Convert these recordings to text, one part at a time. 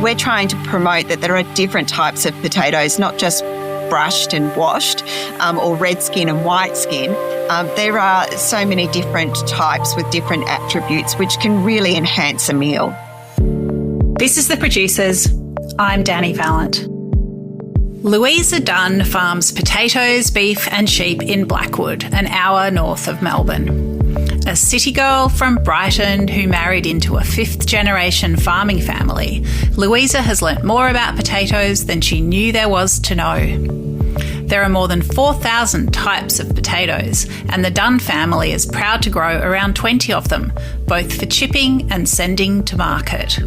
we're trying to promote that there are different types of potatoes, not just brushed and washed, or red skin and white skin. There are so many different types with different attributes which can really enhance a meal. This is The Producers. I'm Dani Valent. Louisa Dunn farms potatoes, beef and sheep in Blackwood, an hour north of Melbourne. A city girl from Brighton who married into a fifth-generation farming family, Louisa has learnt more about potatoes than she knew there was to know. There are more than 4,000 types of potatoes, and the Dunn family is proud to grow around 20 of them, both for chipping and sending to market.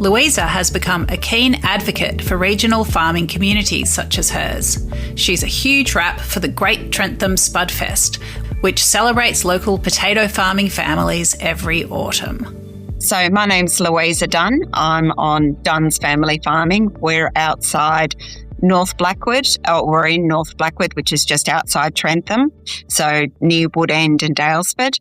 Louisa has become a keen advocate for regional farming communities such as hers. She's a huge rep for the Great Trentham Spudfest, which celebrates local potato farming families every autumn. So my name's Louisa Dunn. I'm on Dunn's Family Farming. We're outside North Blackwood, or we're in North Blackwood, which is just outside Trentham, so near Wood End and Dalesford.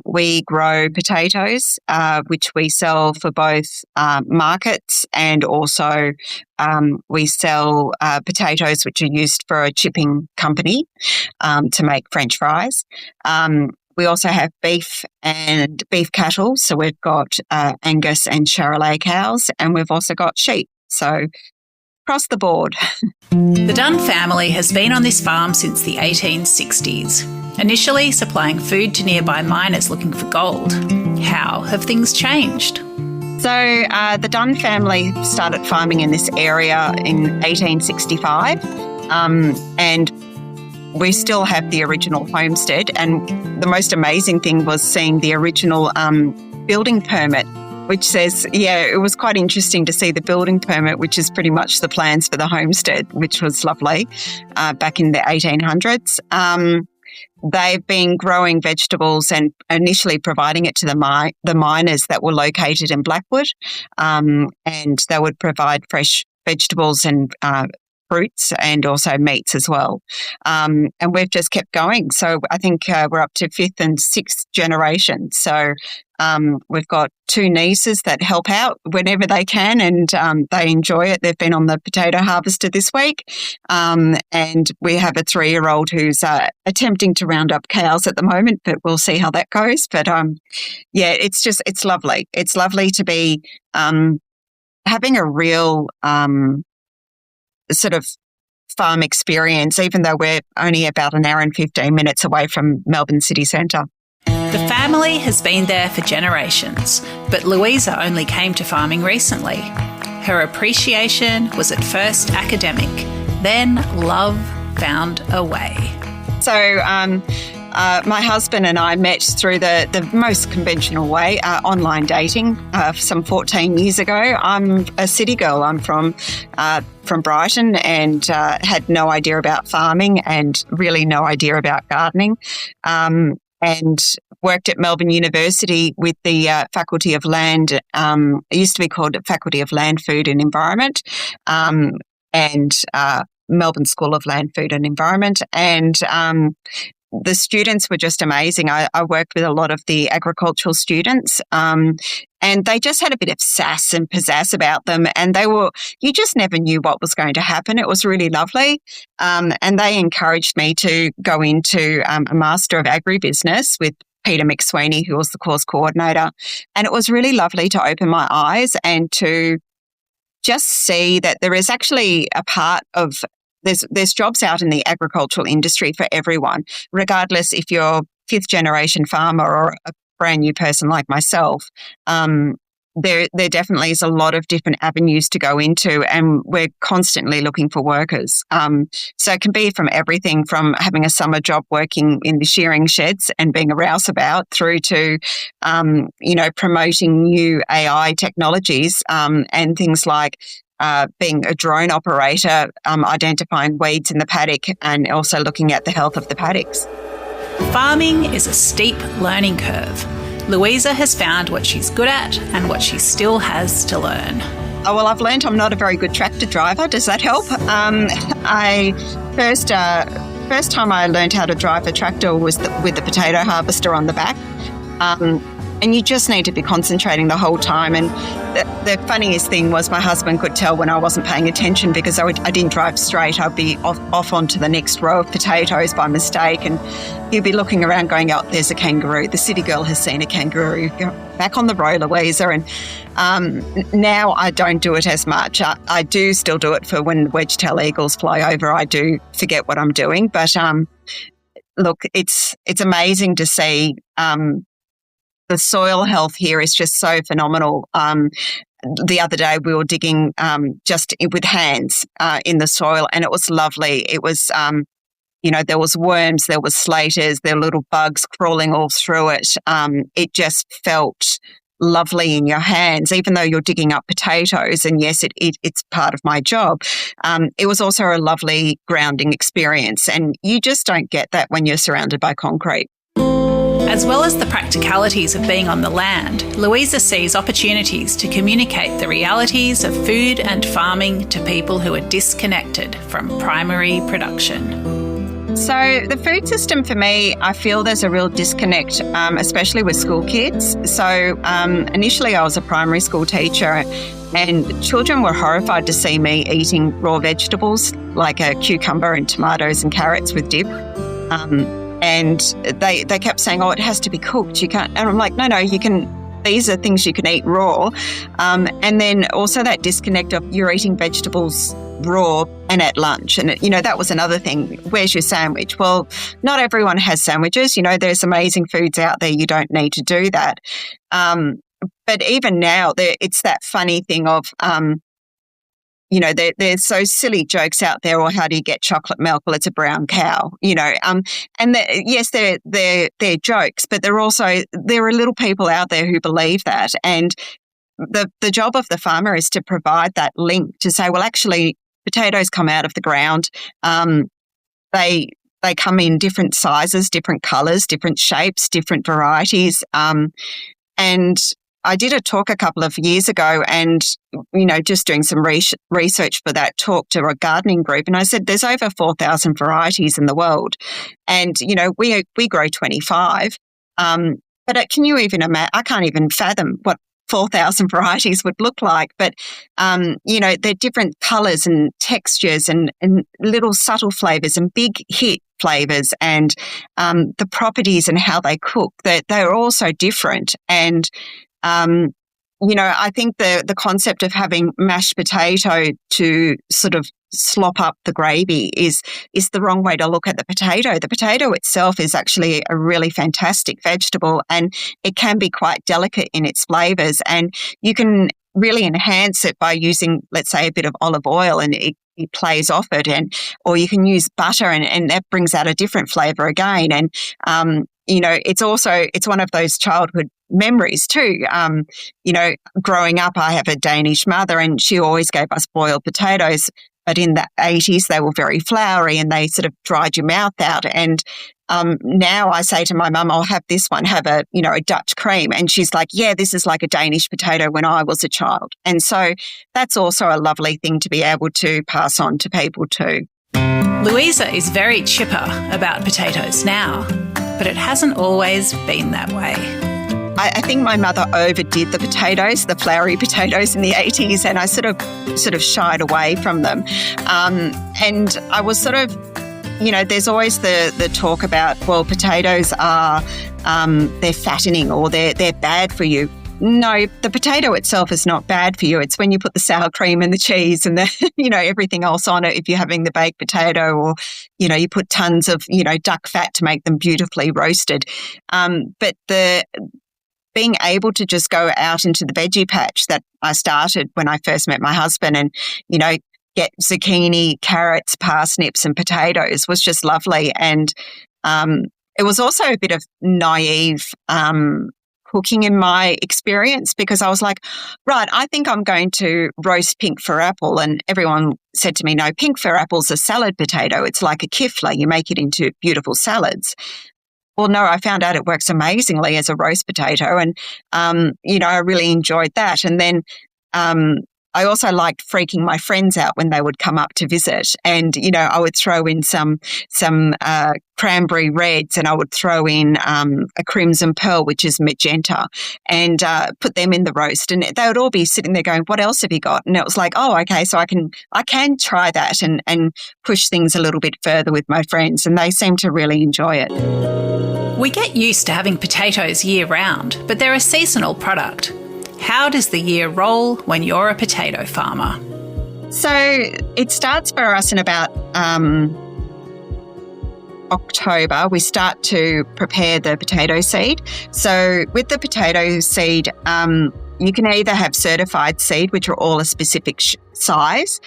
We grow potatoes, which we sell for both markets, and also we sell potatoes which are used for a chipping company to make French fries. We also have beef and beef cattle, so we've got Angus and Charolais cows, and we've also got sheep. So across the board. The Dunn family has been on this farm since the 1860s, initially supplying food to nearby miners looking for gold. How have things changed? So the Dunn family started farming in this area in 1865, and we still have the original homestead. And the most amazing thing was seeing the original building permit, which says, it was quite interesting to see the building permit, which is pretty much the plans for the homestead, which was lovely, back in the 1800s. They've been growing vegetables and initially providing it to the miners that were located in Blackwood, and they would provide fresh vegetables and fruits and also meats as well. And we've just kept going. So I think we're up to fifth and sixth generation. So we've got two nieces that help out whenever they can, and they enjoy it. They've been on the potato harvester this week. And we have a 3-year-old who's attempting to round up cows at the moment, but we'll see how that goes. But it's lovely. It's lovely to be having a real sort of farm experience, even though we're only about an hour and 15 minutes away from Melbourne city centre. The family has been there for generations, but Louisa only came to farming recently. Her appreciation was at first academic, then love found a way. So my husband and I met through the most conventional way, online dating, some 14 years ago. I'm a city girl. I'm from Brighton, and had no idea about farming and really no idea about gardening, and worked at Melbourne University with the Faculty of Land. It used to be called Faculty of Land, Food and Environment, and Melbourne School of Land, Food and Environment. And the students were just amazing. I worked with a lot of the agricultural students, and they just had a bit of sass and pizzazz about them, and you just never knew what was going to happen. It was really lovely. And they encouraged me to go into a Master of Agribusiness with Peter McSweeney, who was the course coordinator. And it was really lovely to open my eyes and to just see that there is actually a part of There's jobs out in the agricultural industry for everyone, regardless if you're fifth generation farmer or a brand new person like myself. There definitely is a lot of different avenues to go into, and we're constantly looking for workers. So it can be from everything from having a summer job working in the shearing sheds and being a rouseabout through to, promoting new AI technologies, and things like being a drone operator, identifying weeds in the paddock, and also looking at the health of the paddocks. Farming is a steep learning curve. Louisa has found what she's good at and what she still has to learn. Oh, well, I've learned I'm not a very good tractor driver. Does that help? First time I learned how to drive a tractor was with the potato harvester on the back. And you just need to be concentrating the whole time. And the funniest thing was my husband could tell when I wasn't paying attention because I didn't drive straight. I'd be off onto the next row of potatoes by mistake, and he'd be looking around going, oh, there's a kangaroo. The city girl has seen a kangaroo. Go back on the road, Louisa. And now I don't do it as much. I do still do it for when wedge-tailed eagles fly over. I do forget what I'm doing. But look, it's amazing to see. The soil health here is just so phenomenal. The other day we were digging just with hands in the soil, and it was lovely. It was, there was worms, there was slaters, there were little bugs crawling all through it. It just felt lovely in your hands, even though you're digging up potatoes. And yes, it's part of my job. It was also a lovely grounding experience, and you just don't get that when you're surrounded by concrete. As well as the practicalities of being on the land, Louisa sees opportunities to communicate the realities of food and farming to people who are disconnected from primary production. So the food system for me, I feel there's a real disconnect, especially with school kids. So initially I was a primary school teacher, and children were horrified to see me eating raw vegetables like a cucumber and tomatoes and carrots with dip. And they kept saying, oh, it has to be cooked. You can't. And I'm like, no, you can. These are things you can eat raw. And then also that disconnect of you're eating vegetables raw and at lunch. And, that was another thing. Where's your sandwich? Well, not everyone has sandwiches. There's amazing foods out there. You don't need to do that. But even now, it's that funny thing of, there's so silly jokes out there, or how do you get chocolate milk? Well, it's a brown cow, and yes, they're jokes, but there are little people out there who believe that. And the job of the farmer is to provide that link to say, well, actually, potatoes come out of the ground. They come in different sizes, different colours, different shapes, different varieties. And I did a talk a couple of years ago, and, just doing some research for that talk to a gardening group. And I said, there's over 4,000 varieties in the world. And, we grow 25. But can you even imagine? I can't even fathom what 4,000 varieties would look like. But, they're different colours and textures and little subtle flavours and big hit flavours, and the properties and how they cook, they're all so different. And I think the concept of having mashed potato to sort of slop up the gravy is the wrong way to look at the potato. The potato itself is actually a really fantastic vegetable, and it can be quite delicate in its flavours, and you can really enhance it by using, let's say, a bit of olive oil, and it plays off it, or you can use butter, and that brings out a different flavour again. And it's one of those childhood memories too. Growing up, I have a Danish mother, and she always gave us boiled potatoes. But in the 80s, they were very floury, and they sort of dried your mouth out. And now I say to my mum, I'll have this one, have a Dutch cream. And she's like, yeah, this is like a Danish potato when I was a child. And so that's also a lovely thing to be able to pass on to people too. Louisa is very chipper about potatoes now, but it hasn't always been that way. I think my mother overdid the potatoes, the floury potatoes in the 80s, and I sort of shied away from them. And I was sort of, there's always the talk about, well, potatoes are, they're fattening, or they're bad for you. No, the potato itself is not bad for you. It's when you put the sour cream and the cheese and the, everything else on it. If you're having the baked potato, or, you put tons of, duck fat to make them beautifully roasted. But being able to just go out into the veggie patch that I started when I first met my husband, and, get zucchini, carrots, parsnips and potatoes was just lovely. And it was also a bit of naive cooking in my experience, because I was like, right, I think I'm going to roast pink for apple. And everyone said to me, no, pink for apple's a salad potato. It's like a kifla. You make it into beautiful salads. Well, no, I found out it works amazingly as a roast potato, and, I really enjoyed that. And then I also liked freaking my friends out when they would come up to visit, and I would throw in some cranberry reds, and I would throw in a crimson pearl, which is magenta, and put them in the roast, and they would all be sitting there going, "What else have you got?" And it was like, "Oh, okay, so I can try that and push things a little bit further with my friends," and they seem to really enjoy it. We get used to having potatoes year round, but they're a seasonal product. How does the year roll when you're a potato farmer? So it starts for us in about October. We start to prepare the potato seed. So with the potato seed, you can either have certified seed, which are all a specific size,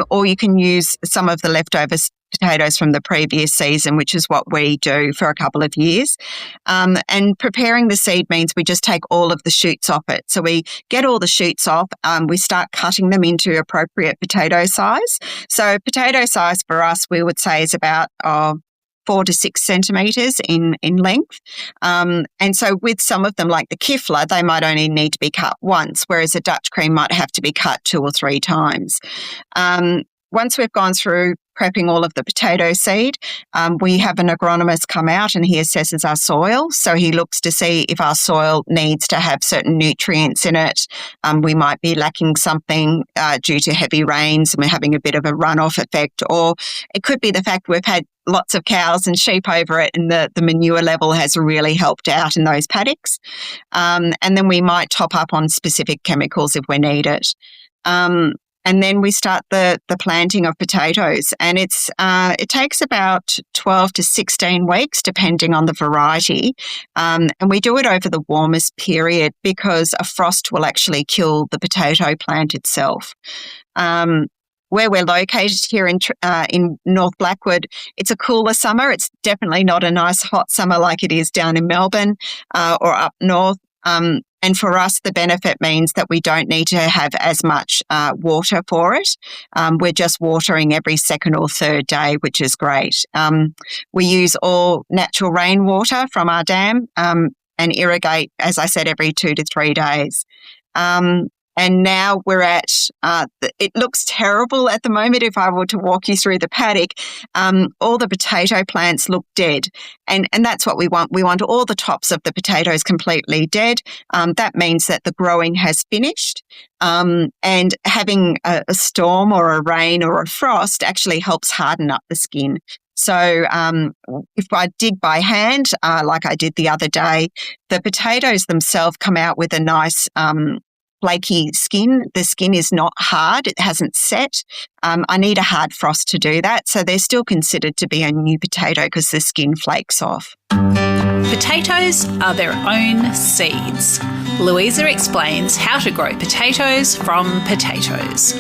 or you can use some of the leftover potatoes from the previous season, which is what we do for a couple of years. And preparing the seed means we just take all of the shoots off it. So we get all the shoots off, we start cutting them into appropriate potato size. So potato size for us, we would say, is about 4 to 6 centimetres in length. And so with some of them, like the kifler, they might only need to be cut once, whereas a Dutch cream might have to be cut 2 or 3 times. Once we've gone through prepping all of the potato seed, we have an agronomist come out and he assesses our soil. So he looks to see if our soil needs to have certain nutrients in it. We might be lacking something due to heavy rains and we're having a bit of a runoff effect, or it could be the fact we've had lots of cows and sheep over it and the manure level has really helped out in those paddocks. And then we might top up on specific chemicals if we need it. And then we start the planting of potatoes, and it takes about 12 to 16 weeks, depending on the variety. And we do it over the warmest period because a frost will actually kill the potato plant itself. Where we're located here in North Blackwood, it's a cooler summer. It's definitely not a nice hot summer like it is down in Melbourne or up north. And for us, the benefit means that we don't need to have as much water for it. We're just watering every second or third day, which is great. We use all natural rainwater from our dam and irrigate, as I said, every 2 to 3 days. And now we're at, it looks terrible at the moment if I were to walk you through the paddock. All the potato plants look dead. And that's what we want. We want all the tops of the potatoes completely dead. That means that the growing has finished. And having a storm or a rain or a frost actually helps harden up the skin. So if I dig by hand, like I did the other day, the potatoes themselves come out with a nice flaky skin. The skin is not hard. It hasn't set. I need a hard frost to do that. So they're still considered to be a new potato because the skin flakes off. Potatoes are their own seeds. Louisa explains how to grow potatoes from potatoes.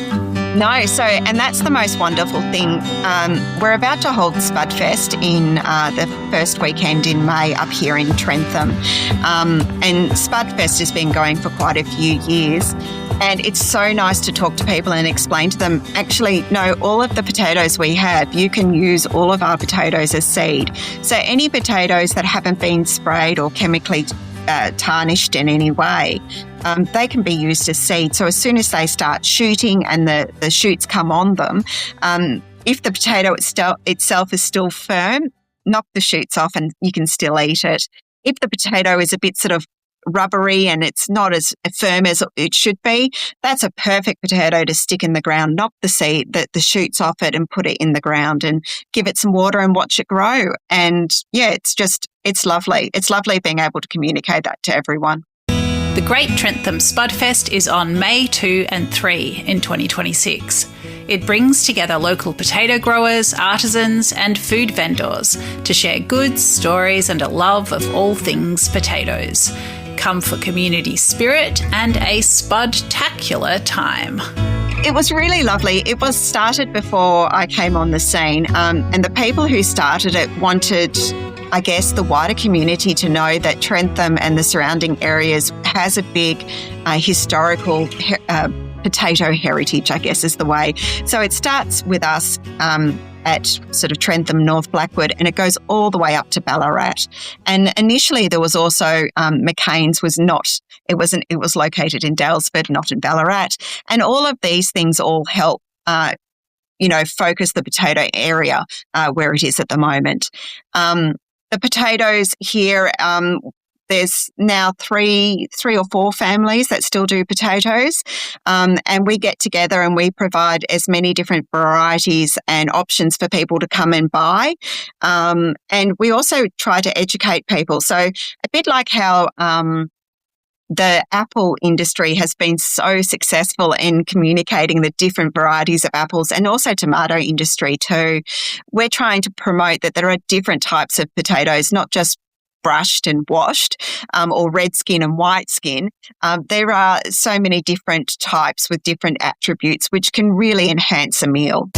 No, and that's the most wonderful thing. We're about to hold Spudfest in the first weekend in May up here in Trentham. And Spudfest has been going for quite a few years. And it's so nice to talk to people and explain to them, actually, no, all of the potatoes we have, you can use all of our potatoes as seed. So any potatoes that haven't been sprayed or chemically tarnished in any way, they can be used as seed. So as soon as they start shooting and the shoots come on them, if the potato itself is still firm, knock the shoots off and you can still eat it. If the potato is a bit sort of rubbery and it's not as firm as it should be, that's a perfect potato to stick in the ground. Knock the shoots off it and put it in the ground and give it some water and watch it grow. And yeah, it's lovely. It's lovely being able to communicate that to everyone. The Great Trentham Spudfest is on May 2 and 3 in 2026. It brings together local potato growers, artisans and food vendors to share goods, stories and a love of all things potatoes. Come for community spirit and a spudtacular time. It was really lovely. It was started before I came on the scene, and the people who started it wanted, I guess, the wider community to know that Trentham and the surrounding areas has a big historical potato heritage, I guess is the way. So it starts with us at sort of Trentham, North Blackwood, and it goes all the way up to Ballarat. And initially there was also McCain's was not, It was located in Dalesford, not in Ballarat. And all of these things all help, focus the potato area where it is at the moment. The potatoes here, there's now three or four families that still do potatoes, and we get together and we provide as many different varieties and options for people to come and buy. And we also try to educate people. So a bit like how the apple industry has been so successful in communicating the different varieties of apples, and also tomato industry too. We're trying to promote that there are different types of potatoes, not just brushed and washed, or red skin and white skin. There are so many different types with different attributes which can really enhance a meal.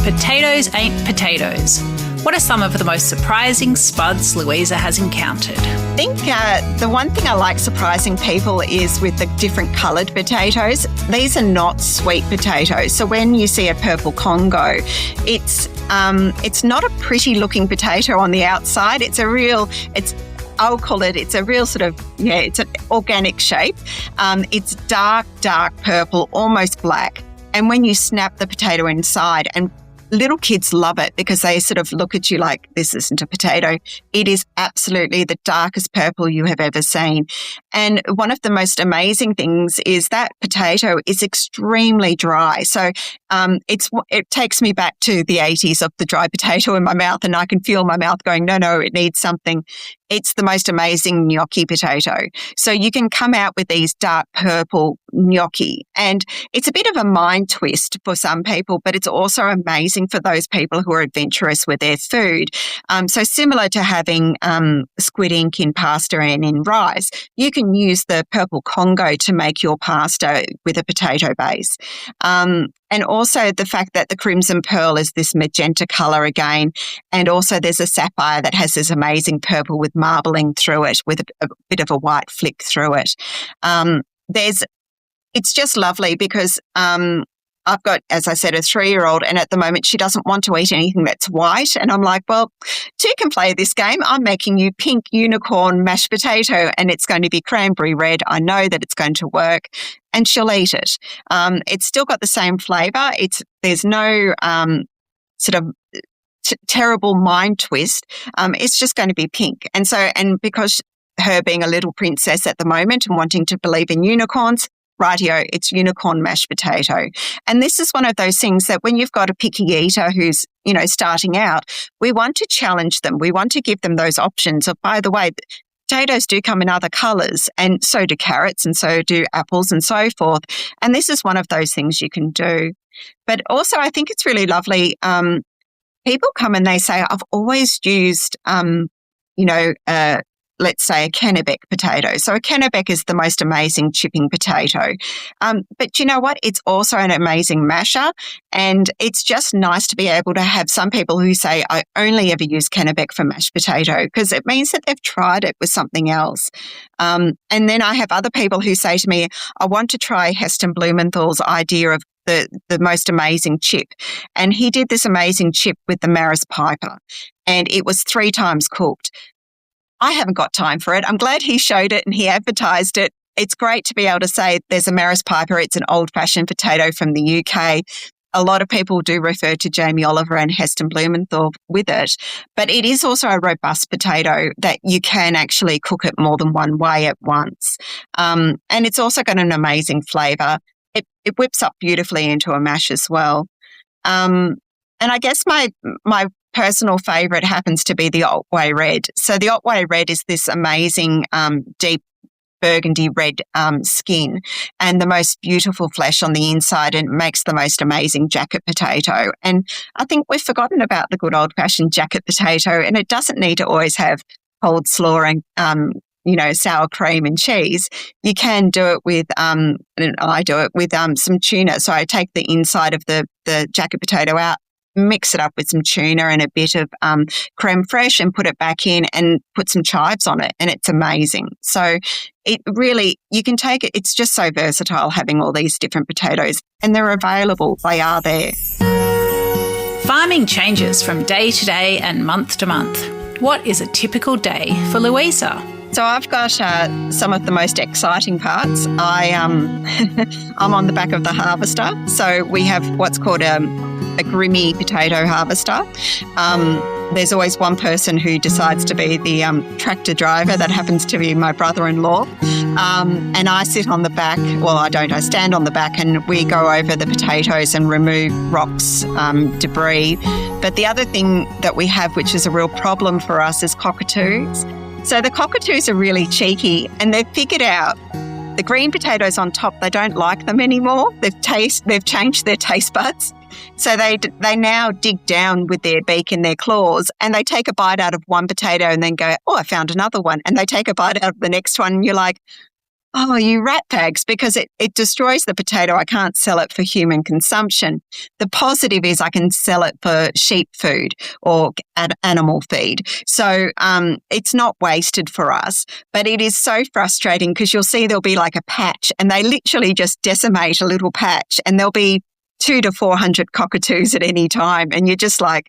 Potatoes ain't potatoes. What are some of the most surprising spuds Louisa has encountered? I think the one thing I like surprising people is with the different coloured potatoes. These are not sweet potatoes. So when you see a purple Congo, it's not a pretty looking potato on the outside. It's a real sort of, it's an organic shape. It's dark purple, almost black. And when you snap the potato inside, and little kids love it because they sort of look at you like, this isn't a potato. It is absolutely the darkest purple you have ever seen. And one of the most amazing things is that potato is extremely dry. So it takes me back to the 80s of the dry potato in my mouth, and I can feel my mouth going, no, it needs something. It's the most amazing gnocchi potato. So you can come out with these dark purple gnocchi, and it's a bit of a mind twist for some people, but it's also amazing for those people who are adventurous with their food. So similar to having squid ink in pasta and in rice, you can use the purple Congo to make your pasta with a potato base. And also the fact that the crimson pearl is this magenta colour again. And also there's a sapphire that has this amazing purple with marbling through it, with a bit of a white flick through it. It's just lovely because I've got, as I said, a 3-year-old, and at the moment she doesn't want to eat anything that's white. And I'm like, well, two can play this game. I'm making you pink unicorn mashed potato, and it's going to be cranberry red. I know that it's going to work, and she'll eat it. It's still got the same flavour. There's no sort of terrible mind twist. It's just going to be pink. And because her being a little princess at the moment and wanting to believe in unicorns, rightio, it's unicorn mashed potato. And this is one of those things that when you've got a picky eater who's, starting out, we want to challenge them. We want to give them those options of, by the way, potatoes do come in other colours, and so do carrots, and so do apples, and so forth. And this is one of those things you can do. But also I think it's really lovely. People come and they say, I've always used, let's say a Kennebec potato. So a Kennebec is the most amazing chipping potato. But you know what? It's also an amazing masher. And it's just nice to be able to have some people who say, I only ever use Kennebec for mashed potato, because it means that they've tried it with something else. And then I have other people who say to me, I want to try Heston Blumenthal's idea of the most amazing chip. And he did this amazing chip with the Maris Piper, and it was 3 times cooked. I haven't got time for it. I'm glad he showed it and he advertised it. It's great to be able to say there's a Maris Piper. It's an old-fashioned potato from the UK. A lot of people do refer to Jamie Oliver and Heston Blumenthal with it, but it is also a robust potato that you can actually cook it more than one way at once. And it's also got an amazing flavour. It whips up beautifully into a mash as well. And I guess my personal favourite happens to be the Otway Red. So the Otway Red is this amazing deep burgundy red skin and the most beautiful flesh on the inside, and makes the most amazing jacket potato. And I think we've forgotten about the good old-fashioned jacket potato, and it doesn't need to always have cold slaw and sour cream and cheese. You can do it with, and I do it with some tuna. So I take the inside of the jacket potato out, mix it up with some tuna and a bit of creme fraiche, and put it back in and put some chives on it, and it's amazing. So it really, you can take it. It's just so versatile having all these different potatoes, and they're available. They are there. Farming changes from day to day and month to month. What is a typical day for Louisa? So I've got some of the most exciting parts. I'm on the back of the harvester. So we have what's called a grimy potato harvester. There's always one person who decides to be the tractor driver. That happens to be my brother-in-law. And I sit on the back. Well, I don't. I stand on the back and we go over the potatoes and remove rocks, debris. But the other thing that we have, which is a real problem for us, is cockatoos. So the cockatoos are really cheeky and they've figured out the green potatoes on top, they don't like them anymore. They've changed their taste buds. So they now dig down with their beak and their claws and they take a bite out of one potato and then go, oh, I found another one. And they take a bite out of the next one and you're like, oh, you rat bags, because it destroys the potato. I can't sell it for human consumption. The positive is I can sell it for sheep food or animal feed. So it's not wasted for us, but it is so frustrating because you'll see there'll be like a patch and they literally just decimate a little patch and there'll be 200 to 400 cockatoos at any time. And you're just like,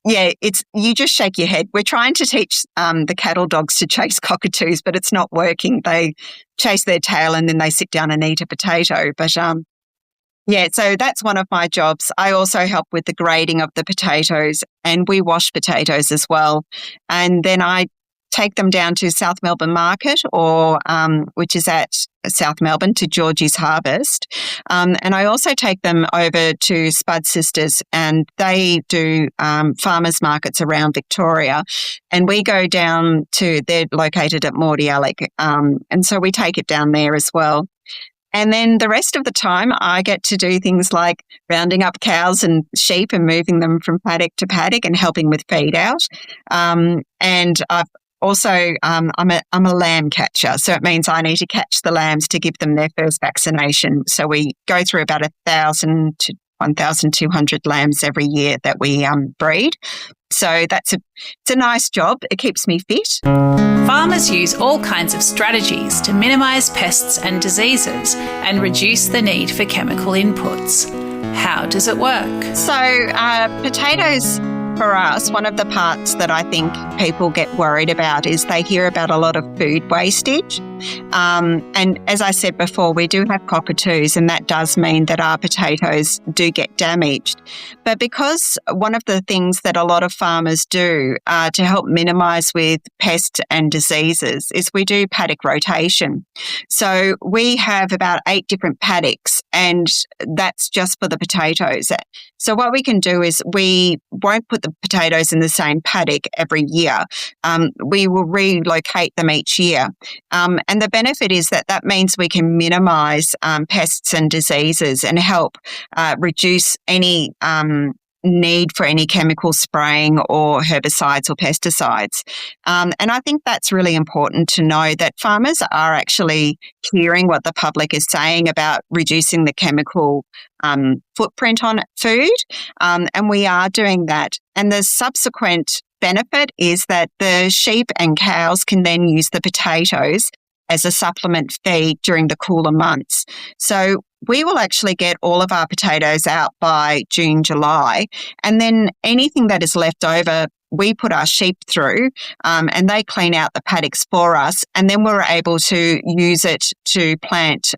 yeah, you just shake your head. We're trying to teach the cattle dogs to chase cockatoos, but it's not working. They chase their tail and then they sit down and eat a potato. But yeah, so that's one of my jobs. I also help with the grading of the potatoes and we wash potatoes as well. And then I take them down to South Melbourne Market or which is at South Melbourne to Georgie's Harvest. And I also take them over to Spud Sisters and they do farmers markets around Victoria. And we go down they're located at Mordialloc. And so we take it down there as well. And then the rest of the time, I get to do things like rounding up cows and sheep and moving them from paddock to paddock and helping with feed out. And I've also, I'm a lamb catcher, so it means I need to catch the lambs to give them their first vaccination. So we go through about 1,000 to 1,200 lambs every year that we breed. So it's a nice job. It keeps me fit. Farmers use all kinds of strategies to minimise pests and diseases and reduce the need for chemical inputs. How does it work? So potatoes, for us, one of the parts that I think people get worried about is they hear about a lot of food wastage. And as I said before, we do have cockatoos and that does mean that our potatoes do get damaged. But because one of the things that a lot of farmers do to help minimise with pests and diseases is we do paddock rotation. So we have about 8 different paddocks and that's just for the potatoes. So what we can do is we won't put the potatoes in the same paddock every year. We will relocate them each year. And the benefit is that means we can minimise pests and diseases and help reduce any need for any chemical spraying or herbicides or pesticides. And I think that's really important to know that farmers are actually hearing what the public is saying about reducing the chemical footprint on food. And we are doing that. And the subsequent benefit is that the sheep and cows can then use the potatoes as a supplement feed during the cooler months. So we will actually get all of our potatoes out by June, July, and then anything that is left over, we put our sheep through and they clean out the paddocks for us. And then we're able to use it to plant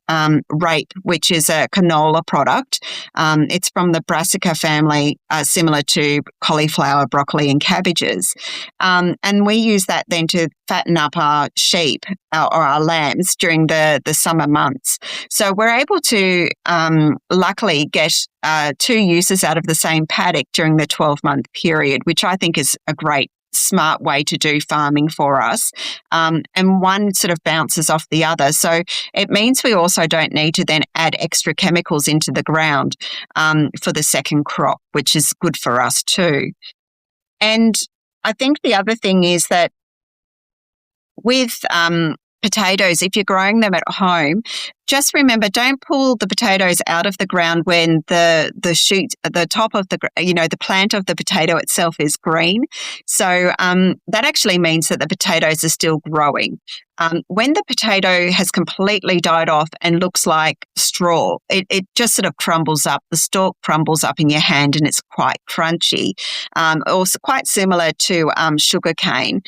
rape, which is a canola product. It's from the brassica family, similar to cauliflower, broccoli and cabbages. And we use that then to fatten up our sheep or our lambs during the summer months. So we're able to luckily get 2 uses out of the same paddock during the 12-month period, which I think is a great, smart way to do farming for us. And one sort of bounces off the other. So it means we also don't need to then add extra chemicals into the ground for the second crop, which is good for us too. And I think the other thing is that with potatoes, if you're growing them at home, just remember, don't pull the potatoes out of the ground when the shoot, the top of the plant of the potato itself is green. So that actually means that the potatoes are still growing. When the potato has completely died off and looks like straw, it just sort of crumbles up. The stalk crumbles up in your hand and it's quite crunchy. Also quite similar to sugarcane.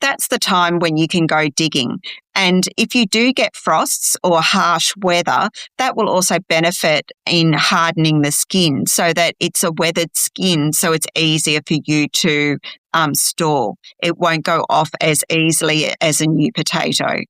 That's the time when you can go digging. And if you do get frosts or harsh weather, that will also benefit in hardening the skin so that it's a weathered skin, so it's easier for you to store. It won't go off as easily as a new potato.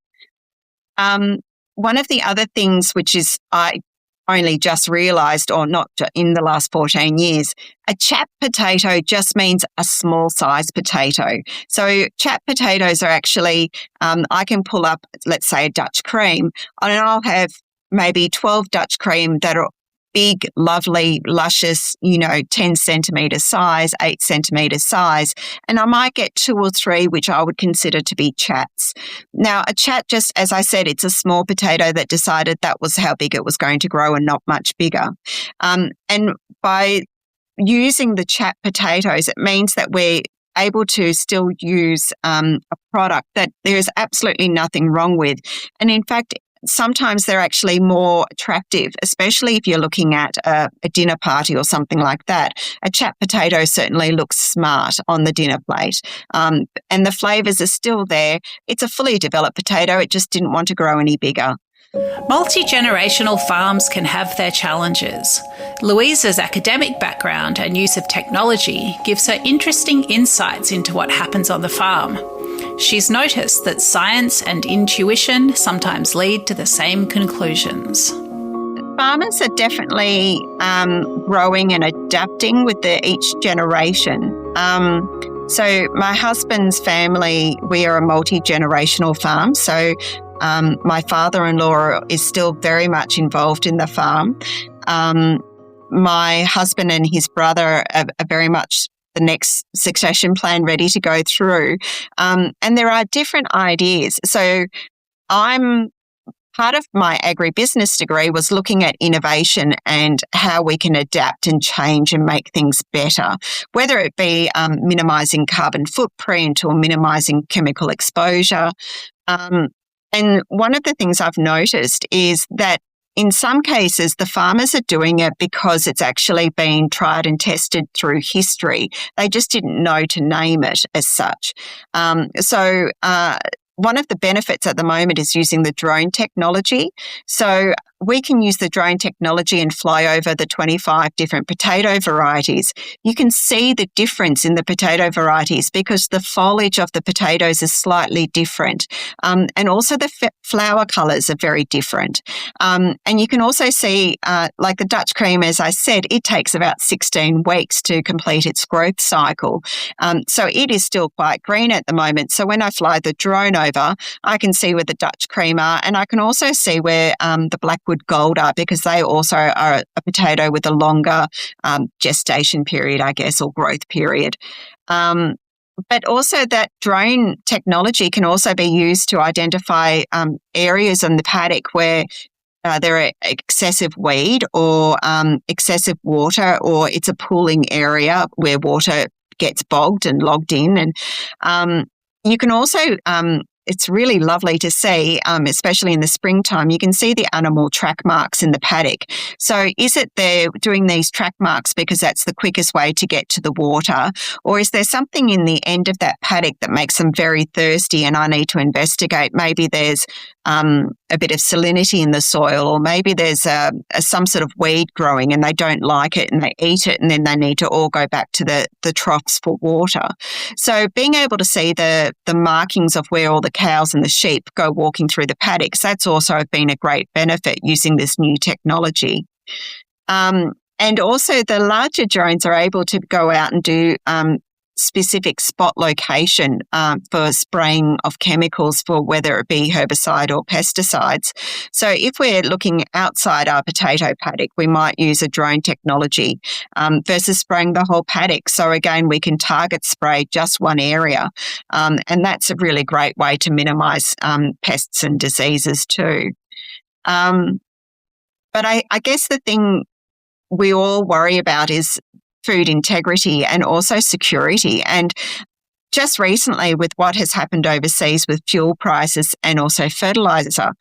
One of the other things which is I only just realised, or not in the last 14 years, a chap potato just means a small size potato. So chap potatoes are actually, I can pull up, let's say, a Dutch cream, and I'll have maybe 12 Dutch cream that are big, lovely, luscious, 10 centimetre size, 8 centimetre size, and I might get 2 or 3 which I would consider to be chats. Now, a chat, just as I said, it's a small potato that decided that was how big it was going to grow and not much bigger. And by using the chat potatoes, it means that we're able to still use a product that there is absolutely nothing wrong with. And in fact, sometimes they're actually more attractive, especially if you're looking at a dinner party or something like that. A chat potato certainly looks smart on the dinner plate, and the flavours are still there. It's a fully developed potato. It just didn't want to grow any bigger. Multi-generational farms can have their challenges. Louisa's academic background and use of technology gives her interesting insights into what happens on the farm. She's noticed that science and intuition sometimes lead to the same conclusions. Farmers are definitely growing and adapting with each generation. So my husband's family, we are a multi-generational farm. So my father-in-law is still very much involved in the farm. My husband and his brother are very much the next succession plan ready to go through. And there are different ideas. So part of my agribusiness degree was looking at innovation and how we can adapt and change and make things better, whether it be minimising carbon footprint or minimising chemical exposure. And one of the things I've noticed is that in some cases, the farmers are doing it because it's actually been tried and tested through history. They just didn't know to name it as such. So one of the benefits at the moment is using the drone technology. So we can use the drone technology and fly over the 25 different potato varieties. You can see the difference in the potato varieties because the foliage of the potatoes is slightly different. And also the flower colours are very different. And you can also see, like the Dutch cream, as I said, it takes about 16 weeks to complete its growth cycle. So it is still quite green at the moment. So when I fly the drone over, I can see where the Dutch cream are, and I can also see where the Blackwood Gold are, because they also are a potato with a longer gestation period, I guess, or growth period. But also that drone technology can also be used to identify areas in the paddock where there are excessive weed or excessive water, or it's a pooling area where water gets bogged and logged in. And you can also it's really lovely to see, especially in the springtime, you can see the animal track marks in the paddock. So is it they're doing these track marks because that's the quickest way to get to the water? Or is there something in the end of that paddock that makes them very thirsty and I need to investigate? Maybe there's a bit of salinity in the soil, or maybe there's some sort of weed growing and they don't like it and they eat it, and then they need to all go back to the troughs for water. So being able to see the markings of where all the cows and the sheep go walking through the paddocks, that's also been a great benefit using this new technology. And also the larger drones are able to go out and do specific spot location for spraying of chemicals, for whether it be herbicide or pesticides. So if we're looking outside our potato paddock, we might use a drone technology versus spraying the whole paddock. So again, we can target spray just one area. And that's a really great way to minimise pests and diseases too. But I guess the thing we all worry about is food integrity and also security. And just recently, with what has happened overseas with fuel prices and also fertilizer,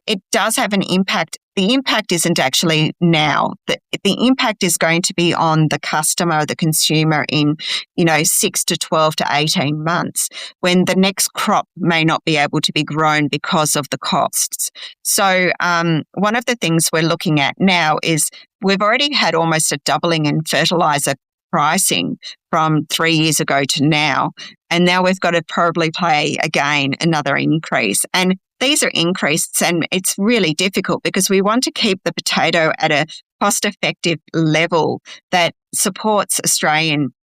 it does have an impact. The impact isn't actually now. The impact is going to be on the customer, the consumer in, 6 to 12 to 18 months when the next crop may not be able to be grown because of the costs. So one of the things we're looking at now is we've already had almost a doubling in fertilizer pricing from 3 years ago to now. And now we've got to probably pay again another increase. And these are increases, and it's really difficult because we want to keep the potato at a cost-effective level that supports Australian,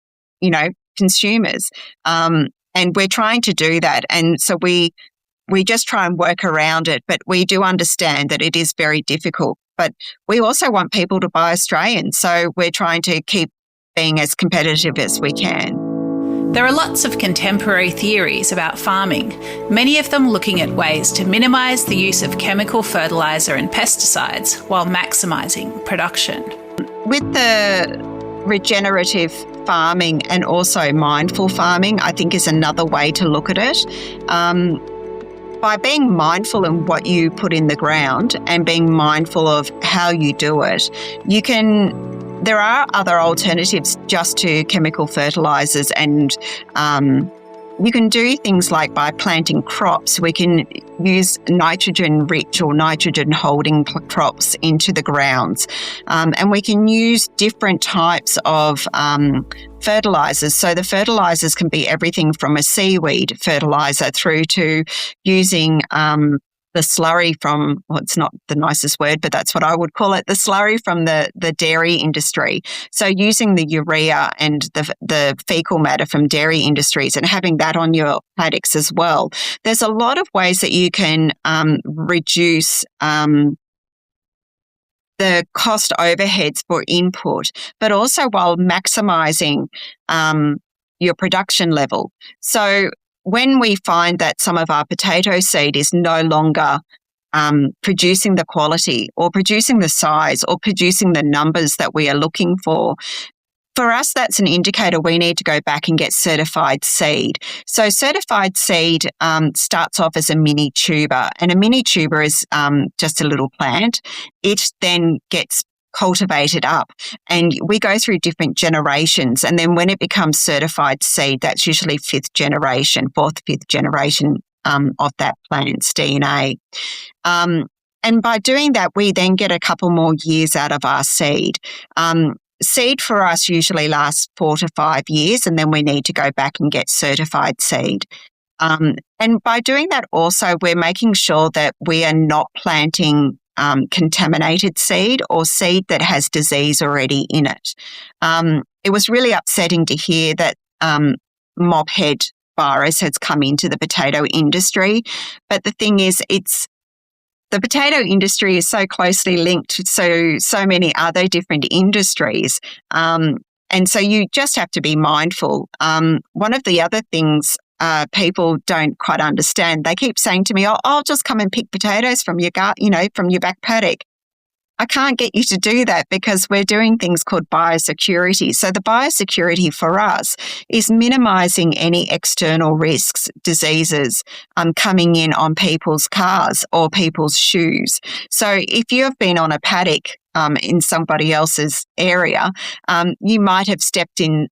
consumers. And we're trying to do that. And so we just try and work around it, but we do understand that it is very difficult. But we also want people to buy Australian. So we're trying to keep being as competitive as we can. There are lots of contemporary theories about farming, many of them looking at ways to minimise the use of chemical fertiliser and pesticides while maximising production. With the regenerative farming and also mindful farming, I think is another way to look at it. By being mindful in what you put in the ground and being mindful of how you do it, there are other alternatives just to chemical fertilisers, and you can do things like by planting crops. We can use nitrogen-rich or nitrogen-holding crops into the grounds, and we can use different types of fertilisers. So the fertilisers can be everything from a seaweed fertiliser through to using the slurry from, well, it's not the nicest word, but that's what I would call it, the slurry from the dairy industry. So using the urea and the fecal matter from dairy industries and having that on your paddocks as well. There's a lot of ways that you can reduce the cost overheads for input, but also while maximising your production level. So when we find that some of our potato seed is no longer producing the quality or producing the size or producing the numbers that we are looking for us, that's an indicator we need to go back and get certified seed. So certified seed starts off as a mini tuber, and a mini tuber is just a little plant. It then gets cultivated up, and we go through different generations, and then when it becomes certified seed, that's usually fourth, fifth generation of that plant's DNA. And by doing that, we then get a couple more years out of our seed. Seed for us usually lasts 4 to 5 years, and then we need to go back and get certified seed. And by doing that also, we're making sure that we are not planting contaminated seed or seed that has disease already in it. It was really upsetting to hear that mop head virus has come into the potato industry. But the thing is, the potato industry is so closely linked to so many other different industries. And so you just have to be mindful. One of the other things people don't quite understand. They keep saying to me, I'll just come and pick potatoes from your from your back paddock. I can't get you to do that because we're doing things called biosecurity. So the biosecurity for us is minimising any external risks, diseases coming in on people's cars or people's shoes. So if you have been on a paddock in somebody else's area, you might have stepped in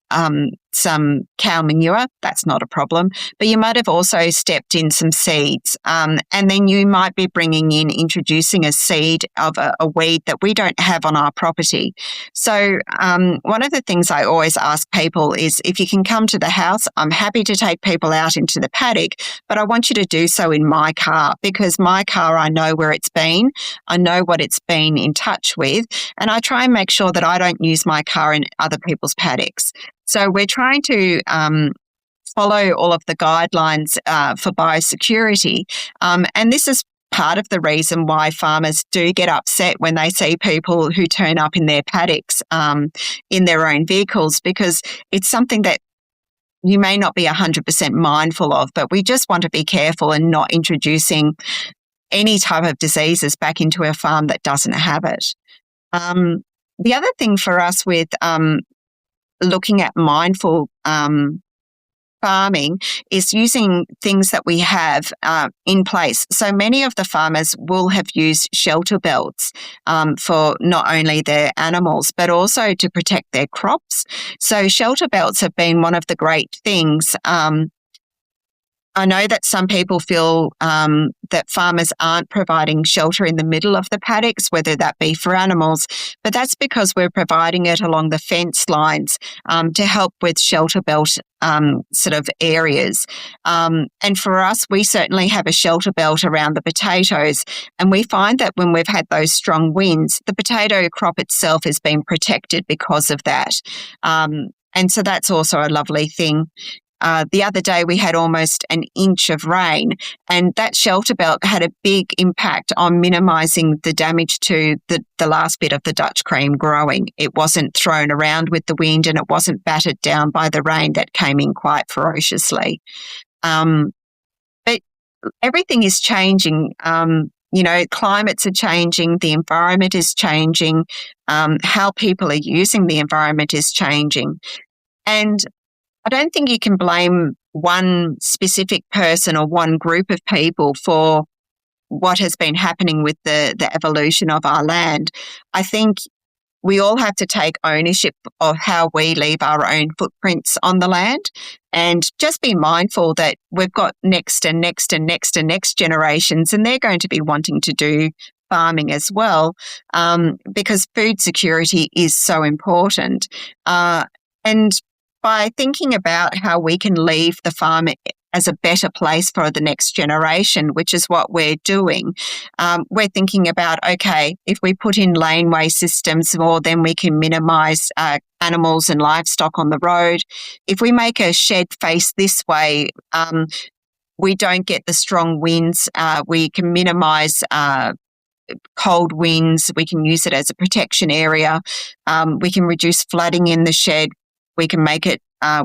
some cow manure. That's not a problem. But you might have also stepped in some seeds. And then you might be introducing a seed of a weed that we don't have on our property. So one of the things I always ask people is, if you can come to the house, I'm happy to take people out into the paddock, but I want you to do so in my car, because my car, I know where it's been. I know what it's been in touch with, and I try and make sure that I don't use my car in other people's paddocks. So we're trying to follow all of the guidelines for biosecurity. And this is part of the reason why farmers do get upset when they see people who turn up in their paddocks in their own vehicles, because it's something that you may not be 100% mindful of, but we just want to be careful and not introducing any type of diseases back into a farm that doesn't have it. The other thing for us with looking at mindful farming is using things that we have in place. So many of the farmers will have used shelter belts for not only their animals, but also to protect their crops. So shelter belts have been one of the great things. I know that some people feel that farmers aren't providing shelter in the middle of the paddocks, whether that be for animals, but that's because we're providing it along the fence lines to help with shelter belt sort of areas. And for us, we certainly have a shelter belt around the potatoes, and we find that when we've had those strong winds, the potato crop itself has been protected because of that. And so that's also a lovely thing. The other day we had almost an inch of rain, and that shelter belt had a big impact on minimising the damage to the last bit of the Dutch cream growing. It wasn't thrown around with the wind, and it wasn't battered down by the rain that came in quite ferociously. But everything is changing. Climates are changing, the environment is changing, how people are using the environment is changing. And I don't think you can blame one specific person or one group of people for what has been happening with the evolution of our land. I think we all have to take ownership of how we leave our own footprints on the land, and just be mindful that we've got next and next and next and next generations, and they're going to be wanting to do farming as well, because food security is so important. And by thinking about how we can leave the farm as a better place for the next generation, which is what we're doing, we're thinking about, okay, if we put in laneway systems, well, then we can minimise animals and livestock on the road. If we make a shed face this way, we don't get the strong winds. We can minimise cold winds. We can use it as a protection area. We can reduce flooding in the shed. We can make it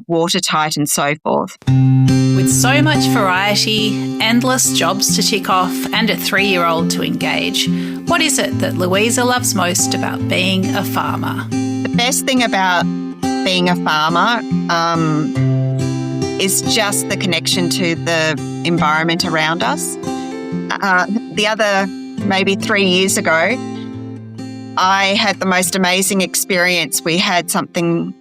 watertight and so forth. With so much variety, endless jobs to tick off, and a 3-year-old to engage, what is it that Louisa loves most about being a farmer? The best thing about being a farmer is just the connection to the environment around us. The other, maybe 3 years ago, I had the most amazing experience. We had something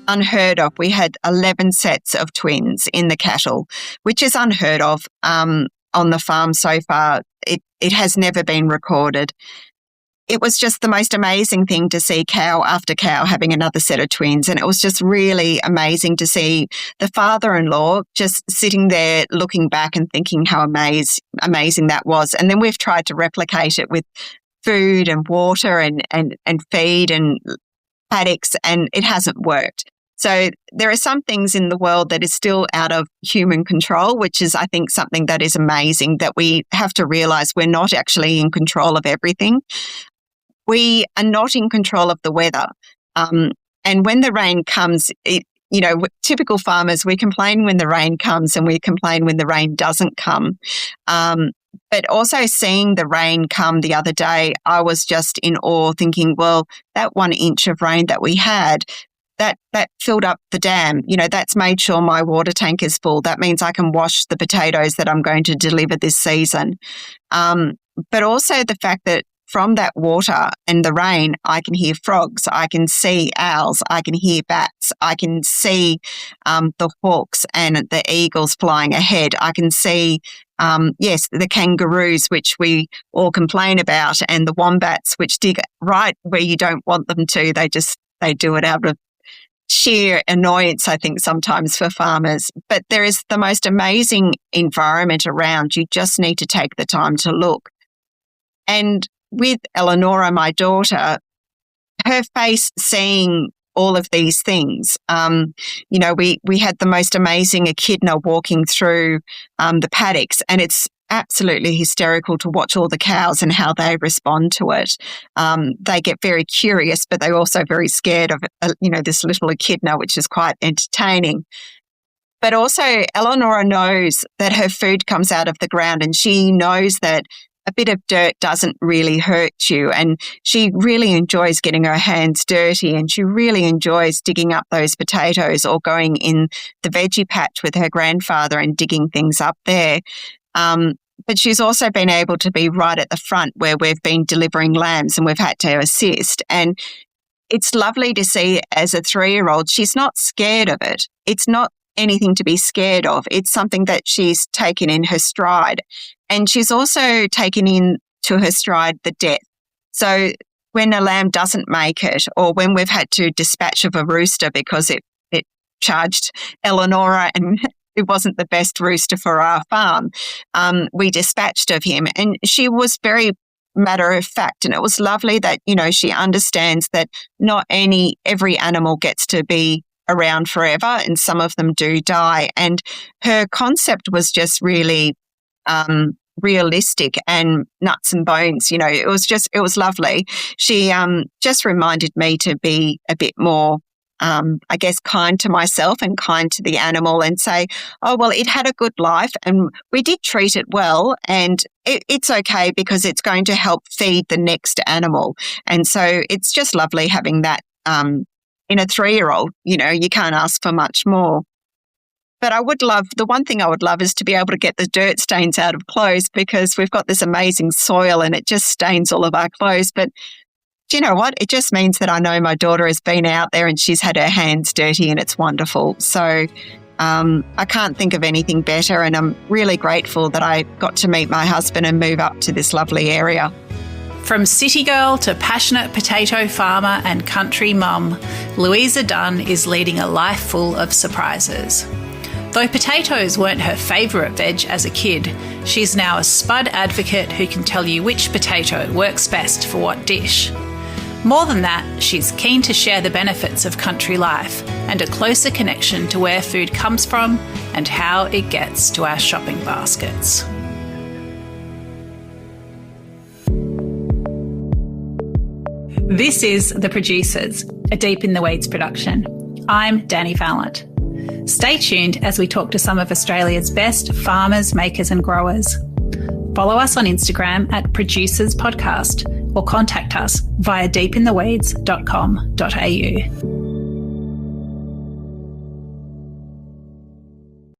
unheard of. We had 11 sets of twins in the cattle, which is unheard of on the farm so far. It has never been recorded. It was just the most amazing thing to see cow after cow having another set of twins. And it was just really amazing to see the father-in-law just sitting there looking back and thinking how amazing that was. And then we've tried to replicate it with food and water and feed and paddocks, and it hasn't worked. So there are some things in the world that is still out of human control, which is, I think, something that is amazing, that we have to realise we're not actually in control of everything. We are not in control of the weather. And when the rain comes, typical farmers, we complain when the rain comes and we complain when the rain doesn't come. But also seeing the rain come the other day, I was just in awe thinking, well, that 1 inch of rain that we had, that filled up the dam. That's made sure my water tank is full. That means I can wash the potatoes that I'm going to deliver this season. But also the fact that from that water and the rain, I can hear frogs, I can see owls, I can hear bats, I can see the hawks and the eagles flying ahead. I can see the kangaroos, which we all complain about, and the wombats, which dig right where you don't want them to. They do it out of sheer annoyance, I think, sometimes for farmers. But there is the most amazing environment around. You just need to take the time to look. And with Eleonora, my daughter, her face seeing all of these things. We had the most amazing echidna walking through the paddocks, and it's absolutely hysterical to watch all the cows and how they respond to it. They get very curious, but they're also very scared of, this little echidna, which is quite entertaining. But also, Eleonora knows that her food comes out of the ground, and she knows that a bit of dirt doesn't really hurt you. And she really enjoys getting her hands dirty, and she really enjoys digging up those potatoes or going in the veggie patch with her grandfather and digging things up there. But she's also been able to be right at the front where we've been delivering lambs and we've had to assist. And it's lovely to see as a 3-year-old, she's not scared of it. It's not anything to be scared of. It's something that she's taken in her stride. And she's also taken into her stride the death. So when a lamb doesn't make it, or when we've had to dispatch of a rooster because it charged Eleonora and it wasn't the best rooster for our farm, we dispatched of him. And she was very matter of fact. And it was lovely that, she understands that not every animal gets to be around forever, and some of them do die. And her concept was just really realistic and nuts and bones. It was lovely. She just reminded me to be a bit more, kind to myself and kind to the animal, and say, oh, well, it had a good life and we did treat it well, and it's okay because it's going to help feed the next animal. And so it's just lovely having that in a 3-year-old. You can't ask for much more. But the one thing I would love is to be able to get the dirt stains out of clothes, because we've got this amazing soil and it just stains all of our clothes. But do you know what? It just means that I know my daughter has been out there and she's had her hands dirty, and it's wonderful. So I can't think of anything better, and I'm really grateful that I got to meet my husband and move up to this lovely area. From city girl to passionate potato farmer and country mum, Louisa Dunn is leading a life full of surprises. Though potatoes weren't her favourite veg as a kid, she's now a Spud advocate who can tell you which potato works best for what dish. More than that, she's keen to share the benefits of country life and a closer connection to where food comes from and how it gets to our shopping baskets. This is The Producers, a Deep in the Weeds production. I'm Dani Valent. Stay tuned as we talk to some of Australia's best farmers, makers and growers. Follow us on Instagram at Producers Podcast, or contact us via deepintheweeds.com.au.